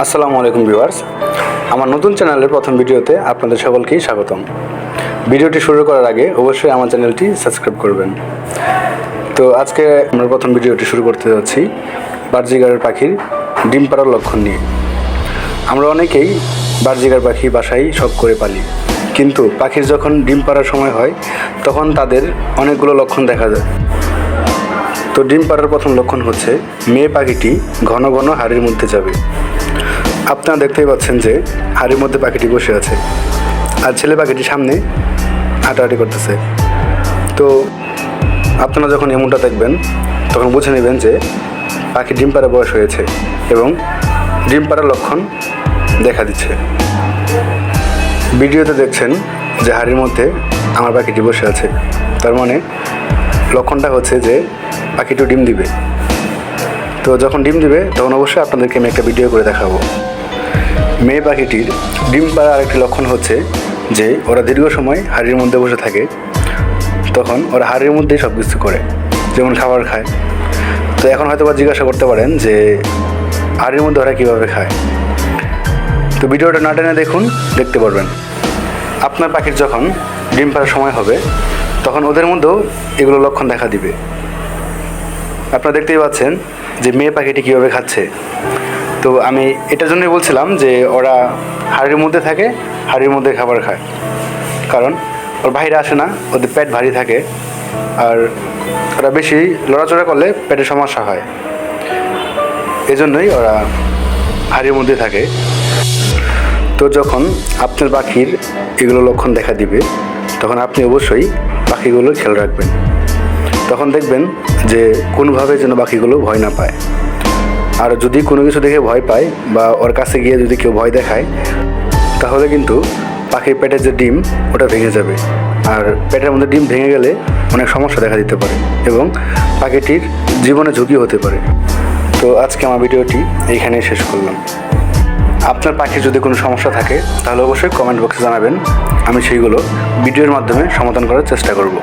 আসসালামু আলাইকুম ভিউয়ার্স, আমার নতুন চ্যানেলের প্রথম ভিডিওতে আপনাদের সকলকেই স্বাগতম। ভিডিওটি শুরু করার আগে অবশ্যই আমার চ্যানেলটি সাবস্ক্রাইব করবেন। তো আজকে আমরা প্রথম ভিডিওটি শুরু করতে যাচ্ছি বাজরিগারের পাখির ডিম পাড়ার লক্ষণ নিয়ে। আমরা অনেকেই বাজরিগার পাখি বাসায় শখ করে পালি, কিন্তু পাখির যখন ডিম পাড়ার সময় হয় তখন তাদের অনেকগুলো লক্ষণ দেখা যায়। তো ডিম পাড়ার প্রথম লক্ষণ হচ্ছে মেয়ে পাখিটি ঘন ঘন হাড়ির মধ্যে যাবে। আপনারা দেখতেই পাচ্ছেন যে হাড়ির মধ্যে পাখিটি বসে আছে আর ছেলে পাখিটি সামনে হাঁটাহাঁটি করতেছে। তো আপনারা যখন এমনটা দেখবেন তখন বুঝে নেবেন যে পাখি ডিম পাড়ার বয়স হয়েছে এবং ডিম পাড়ার লক্ষণ দেখা দিচ্ছে। ভিডিওতে দেখছেন যে হাড়ির মধ্যে আমার পাখিটি বসে আছে, তার মানে লক্ষণটা হচ্ছে যে পাখিটিও ডিম দিবে। তো যখন ডিম দিবে তখন অবশ্যই আপনাদেরকে আমি একটা ভিডিও করে দেখাবো। মেয়ে পাখিটির ডিম পাড়ার আরেকটি লক্ষণ হচ্ছে যে ওরা দীর্ঘ সময় হাড়ির মধ্যে বসে থাকে, তখন ওরা হাড়ির মধ্যেই সব কিছু করে, যেমন খাবার খায়। তো এখন হয়তো বা জিজ্ঞাসা করতে পারেন যে হাড়ির মধ্যে ওরা কীভাবে খায়। তো ভিডিওটা না টেনে দেখুন, দেখতে পারবেন। আপনার পাখির যখন ডিম পাড়ার সময় হবে তখন ওদের মধ্যেও এগুলো লক্ষণ দেখা দিবে। আপনারা দেখতেই পাচ্ছেন যে মেয়ে পাখিটি কীভাবে খাচ্ছে। তো আমি এটার জন্যই বলছিলাম যে ওরা হাড়ির মধ্যে থাকে, হাড়ির মধ্যে খাবার খায়, কারণ ওর বাইরে আসে না, ওদের পেট ভারী থাকে আর ওরা বেশি লড়াচড়া করলে পেটের সমস্যা হয়, এজন্যই ওরা হাড়ির মধ্যে থাকে। তো যখন আপনার পাখির এগুলো লক্ষণ দেখা দিবে তখন আপনি অবশ্যই পাখিগুলোর খেয়াল রাখবেন। তখন দেখবেন যে কোনোভাবে যেন পাখিগুলো ভয় না পায়। আর যদি কোনো কিছু দেখে ভয় পায় বা ওর কাছে গিয়ে যদি কেউ ভয় দেখায় তাহলে কিন্তু পাখির পেটের যে ডিম ওটা ভেঙে যাবে, আর পেটের মধ্যে ডিম ভেঙে গেলে অনেক সমস্যা দেখা দিতে পারে এবং পাখিটির জীবনে ঝুঁকি হতে পারে। তো আজকে আমার ভিডিওটি এইখানেই শেষ করলাম। আপনার পাখির যদি কোনো সমস্যা থাকে তাহলে অবশ্যই কমেন্ট বক্সে জানাবেন, আমি সেইগুলো ভিডিওর মাধ্যমে সমাধান করার চেষ্টা করব।